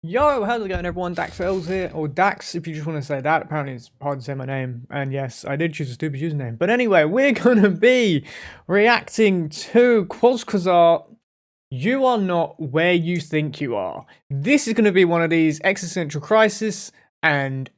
Yo, how's it going everyone? Daxellz here, or Dax if you just want to say that. Apparently it's hard to say my name, and yes, I did choose a stupid username. But anyway, we're gonna be reacting to Quasquazar. You are not where you think you are. This is gonna be one of these existential crises, and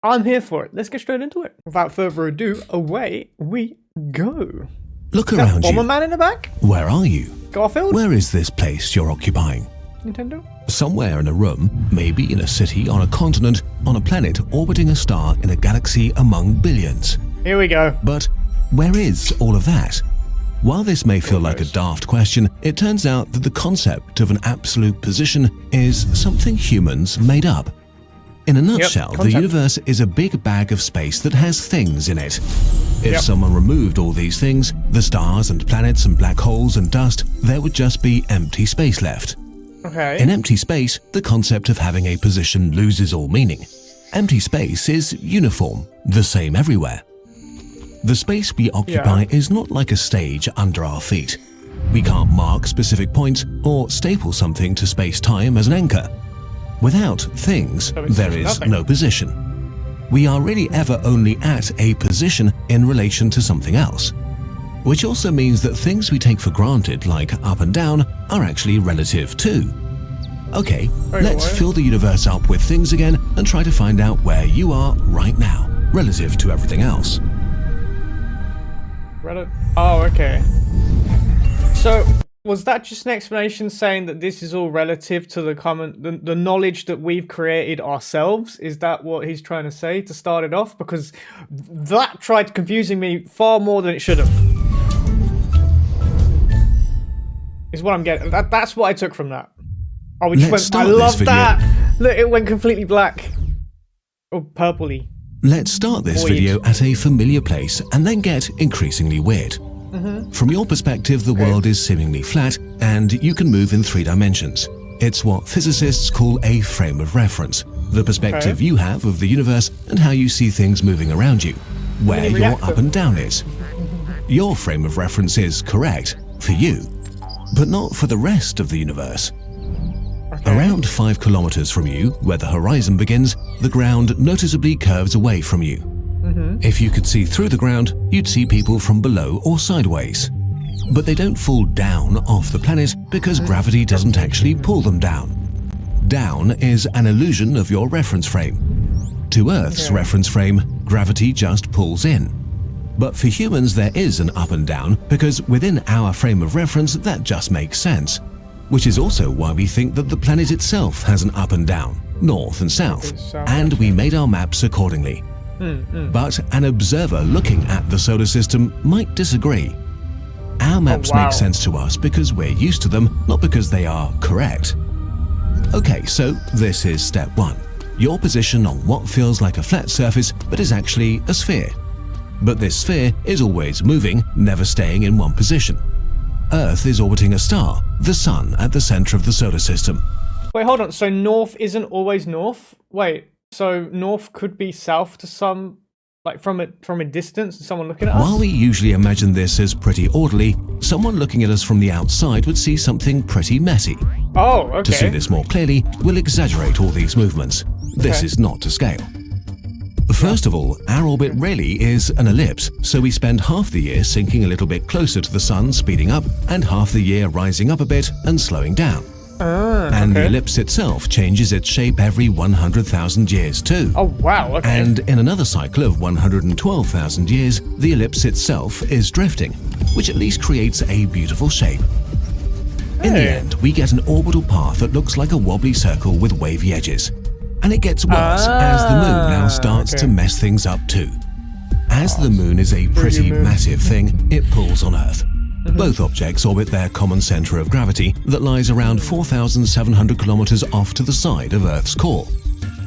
I'm here for it. Let's get straight into it. Without further ado, away we go. Look around you. Bomber man in the back? Where are you? Garfield? Where is this place you're occupying? Nintendo? Somewhere in a room, maybe in a city, on a continent, on a planet orbiting a star in a galaxy among billions. Here we go. But where is all of that? While this may feel like a daft question, it turns out that the concept of an absolute position is something humans made up. In a nutshell, the universe is a big bag of space that has things in it. If someone removed all these things, the stars and planets and black holes and dust, there would just be empty space left. Okay. In empty space, the concept of having a position loses all meaning. Empty space is uniform, the same everywhere. The space we occupy is not like a stage under our feet. We can't mark specific points or staple something to space-time as an anchor. Without things, there is no position. We are really ever only at a position in relation to something else. Which also means that things we take for granted, like up and down, are actually relative too. Okay, let's fill the universe up with things again and try to find out where you are right now, relative to everything else. Oh, okay. So, was that just an explanation saying that this is all relative to the knowledge that we've created ourselves? Is that what he's trying to say to start it off? Because that tried confusing me far more than it should have. Is what I'm getting. That's what I took from that. Oh, we just went. I love that. Look, it went completely black or purpley. Let's start this video at a familiar place and then get increasingly weird. From your perspective, the world is seemingly flat and you can move in 3 dimensions. It's what physicists call a frame of reference, the perspective you have of the universe and how you see things moving around you, where your up and down is. Your frame of reference is correct for you, but not for the rest of the universe. Around 5 kilometers from you, where the horizon begins, the ground noticeably curves away from you. If you could see through the ground, you'd see people from below or sideways. But they don't fall down off the planet because gravity doesn't actually pull them down. Down is an illusion of your reference frame. To Earth's reference frame, gravity just pulls in. But for humans there is an up and down because within our frame of reference that just makes sense. Which is also why we think that the planet itself has an up and down, north and south, and we made our maps accordingly. But an observer looking at the solar system might disagree. Our maps make sense to us because we're used to them, not because they are correct. Okay, so this is step 1. Your position on what feels like a flat surface but is actually a sphere. But this sphere is always moving, never staying in one position. Earth is orbiting a star, the Sun, at the center of the solar system. Wait, hold on. So north isn't always north? Wait, so north could be south to some, like from a distance, someone looking at us? While we usually imagine this as pretty orderly, someone looking at us from the outside would see something pretty messy. Oh, okay. To see this more clearly, we'll exaggerate all these movements. This is not to scale. First of all, our orbit really is an ellipse, so we spend half the year sinking a little bit closer to the sun, speeding up, and half the year rising up a bit and slowing down. And the ellipse itself changes its shape every 100,000 years too. Oh wow, okay. And in another cycle of 112,000 years, the ellipse itself is drifting, which at least creates a beautiful shape. In the end, we get an orbital path that looks like a wobbly circle with wavy edges. And it gets worse as the moon now starts to mess things up too. As the moon is a pretty massive thing, it pulls on Earth. Both objects orbit their common center of gravity that lies around 4,700 kilometers off to the side of Earth's core.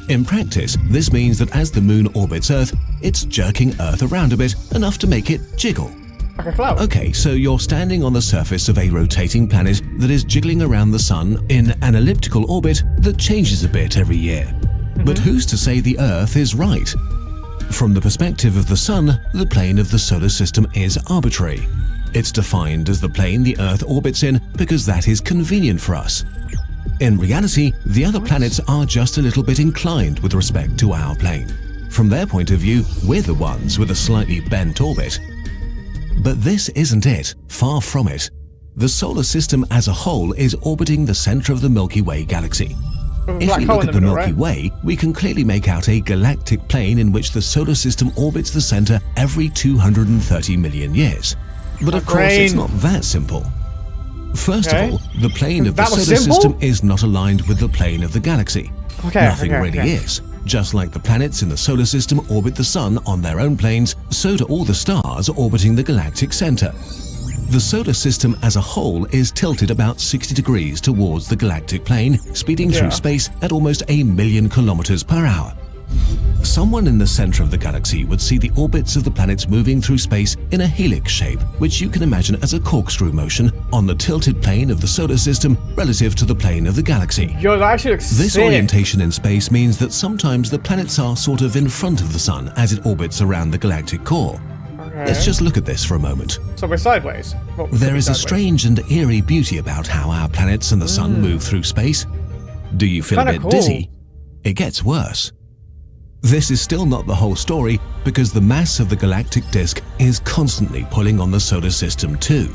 In practice, this means that as the moon orbits Earth, it's jerking Earth around a bit, enough to make it jiggle. Like a cloud. Okay, so you're standing on the surface of a rotating planet that is jiggling around the sun in an elliptical orbit that changes a bit every year. But who's to say the Earth is right? From the perspective of the sun, the plane of the solar system is arbitrary. It's defined as the plane the Earth orbits in because that is convenient for us. In reality, the other planets are just a little bit inclined with respect to our plane. From their point of view, we're the ones with a slightly bent orbit. But this isn't it, far from it. The solar system as a whole is orbiting the center of the Milky Way galaxy. If we look at the Milky Way, we can clearly make out a galactic plane in which the solar system orbits the center every 230 million years. But of course, it's not that simple. First of all, the plane of the solar system is not aligned with the plane of the galaxy. Nothing really is. Just like the planets in the solar system orbit the sun on their own planes, so do all the stars orbiting the galactic center. The solar system as a whole is tilted about 60 degrees towards the galactic plane, speeding through space at almost 1,000,000 kilometers per hour. Someone in the center of the galaxy would see the orbits of the planets moving through space in a helix shape, which you can imagine as a corkscrew motion on the tilted plane of the solar system relative to the plane of the galaxy. Yo, that actually looks This sick. orientation in space means that sometimes the planets are sort of in front of the sun as it orbits around the galactic core. Let's just look at this for a moment. So we're sideways. Well, There is a strange and eerie beauty about how our planets and the sun move through space. Do you feel a bit dizzy? It gets worse. This is still not the whole story, because the mass of the galactic disk is constantly pulling on the solar system too.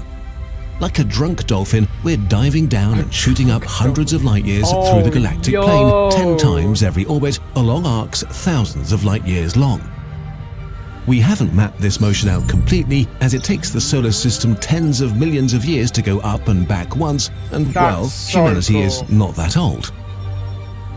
Like a drunk dolphin, we're diving down and shooting up hundreds of light years through the galactic plane, 10 times every orbit, along arcs thousands of light years long. We haven't mapped this motion out completely, as it takes the solar system tens of millions of years to go up and back once, and well, humanity is not that old.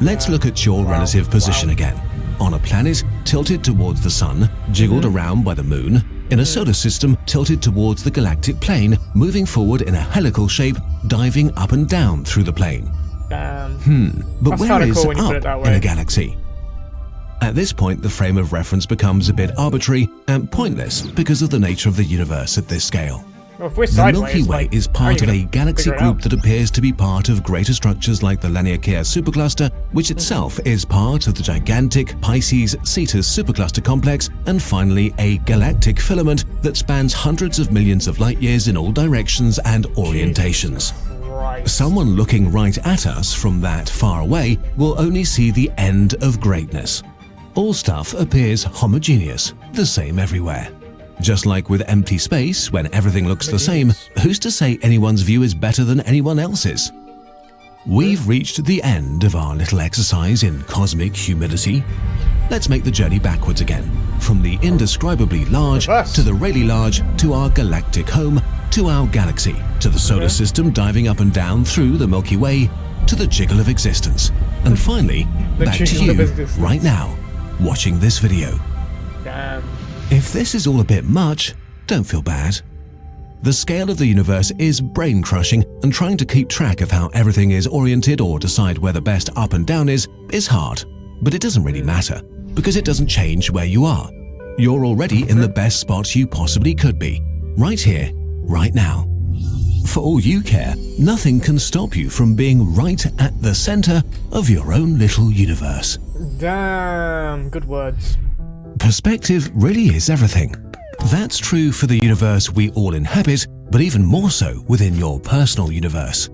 Let's look at your relative position again. On a planet tilted towards the sun, jiggled around by the moon, in a solar system tilted towards the galactic plane, moving forward in a helical shape, diving up and down through the plane. But where is up in a galaxy? At this point, the frame of reference becomes a bit arbitrary and pointless because of the nature of the universe at this scale. Well, if we're The sideways, Milky Way is part of a galaxy group that appears to be part of greater structures like the Laniakea supercluster, which itself is part of the gigantic Pisces-Cetus supercluster complex, and finally a galactic filament that spans hundreds of millions of light years in all directions and orientations. Someone looking right at us from that far away will only see the end of greatness. All stuff appears homogeneous, the same everywhere. Just like with empty space, when everything looks the same, who's to say anyone's view is better than anyone else's? We've reached the end of our little exercise in cosmic humility. Let's make the journey backwards again, from the indescribably large to the really large, to our galactic home, to our galaxy, to the solar system diving up and down through the Milky Way, to the jiggle of existence, and finally, back to you right now, watching this video. Damn. If this is all a bit much, don't feel bad. The scale of the universe is brain-crushing, and trying to keep track of how everything is oriented or decide where the best up and down is hard. But it doesn't really matter, because it doesn't change where you are. You're already in the best spot you possibly could be, right here, right now. For all you care, nothing can stop you from being right at the center of your own little universe. Damn, good words. Perspective really is everything. That's true for the universe we all inhabit, but even more so within your personal universe.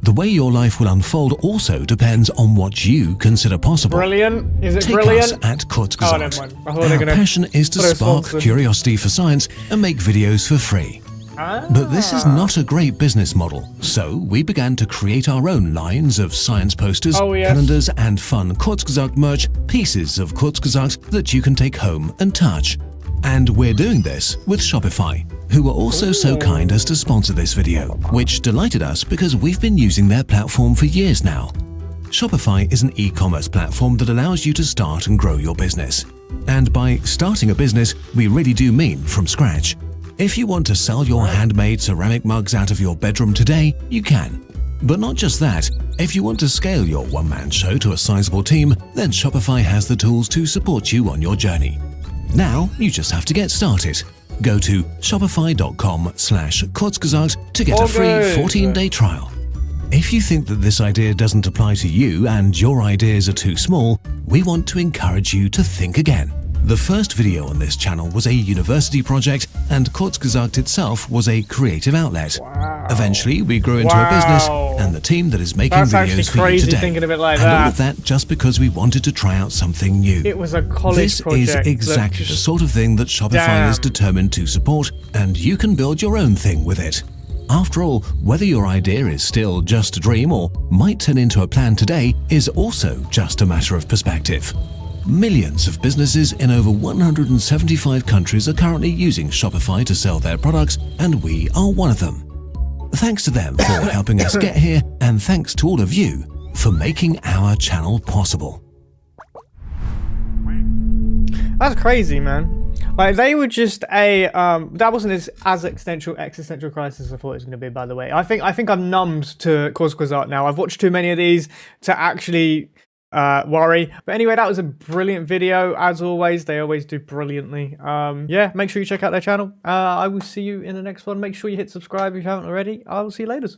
The way your life will unfold also depends on what you consider possible. Brilliant. Is it Take brilliant? us at Kurzgesagt. Never mind. Our passion is to spark curiosity for science and make videos for free. But this is not a great business model, so we began to create our own lines of science posters, calendars, and fun Kurzgesagt merch, pieces of Kurzgesagt that you can take home and touch. And we're doing this with Shopify, who were also so kind as to sponsor this video, which delighted us because we've been using their platform for years now. Shopify is an e-commerce platform that allows you to start and grow your business. And by starting a business, we really do mean from scratch. If you want to sell your handmade ceramic mugs out of your bedroom today, you can. But not just that, if you want to scale your one-man show to a sizable team, then Shopify has the tools to support you on your journey. Now, you just have to get started. Go to shopify.com/Kurzgesagt to get a free 14-day trial. If you think that this idea doesn't apply to you and your ideas are too small, we want to encourage you to think again. The first video on this channel was a university project, and Kurzgesagt itself was a creative outlet. Eventually, we grew into a business and the team that is making That's actually videos for you crazy today. thinking of it like and all that. of that just because we wanted to try out something new. It was a college This project. is exactly the sort of thing that Shopify is determined to support, and you can build your own thing with it. After all, whether your idea is still just a dream or might turn into a plan today is also just a matter of perspective. Millions of businesses in over 175 countries are currently using Shopify to sell their products, and we are one of them. Thanks to them for helping us get here, and thanks to all of you for making our channel possible. That's crazy, man. Like, they were just that wasn't as existential crisis as I thought it was going to be, by the way. I think I'm numbed to Quasqua's art now. I've watched too many of these to actually worry. But anyway, that was a brilliant video. As always, they always do brilliantly. Yeah, make sure you check out their channel. I will see you in the next one. Make sure you hit subscribe if you haven't already. I will see you later.